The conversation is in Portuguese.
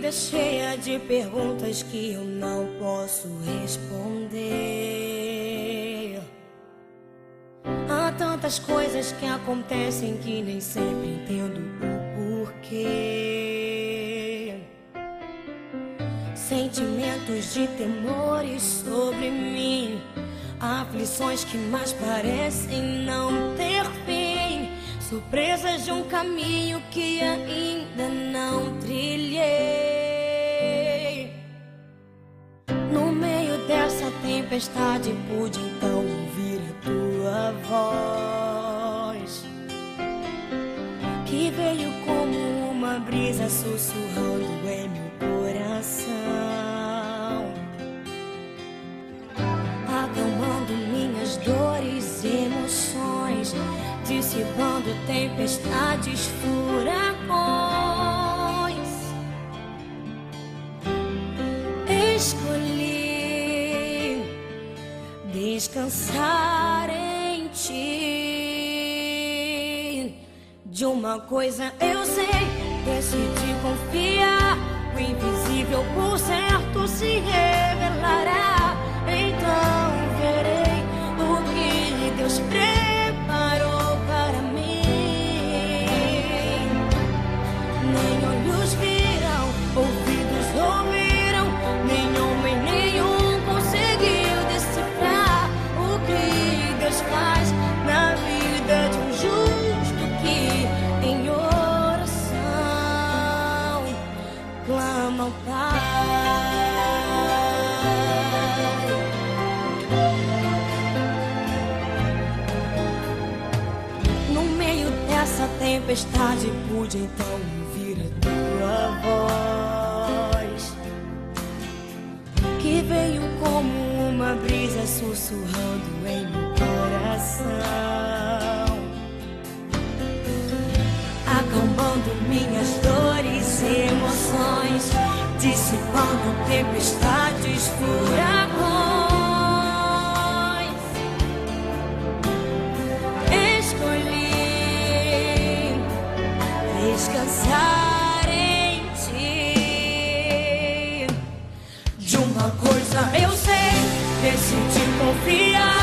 vida cheia de perguntas que eu não posso responder. Há tantas coisas que acontecem que nem sempre entendo o porquê. Sentimentos de temores sobre mim, aflições que mais parecem não ter fim, surpresas de um caminho que ainda não trilhei. No meio dessa tempestade pude então ouvir a tua voz, que veio como uma brisa sussurrando em meu coração, acalmando minhas dores e emoções, dissipando tempestades, furacões. Escolhi descansar em ti. De uma coisa eu sei, decidi confiar, o invisível por certo se revelará. Então verei o que Deus preparou para mim. Nem olhos viram, ouvidos ouviram, nem homem nenhum conseguiu decifrar o que Deus faz na vida de um justo que em oração clama ao Pai. No meio dessa tempestade pude então ouvir a tua voz, que veio como uma brisa sussurrando em meu coração, acalmando minhas dores e emoções, dissipando tempestades, furacões. Escolhi descansar em ti. De uma coisa eu sei, decidi confiar,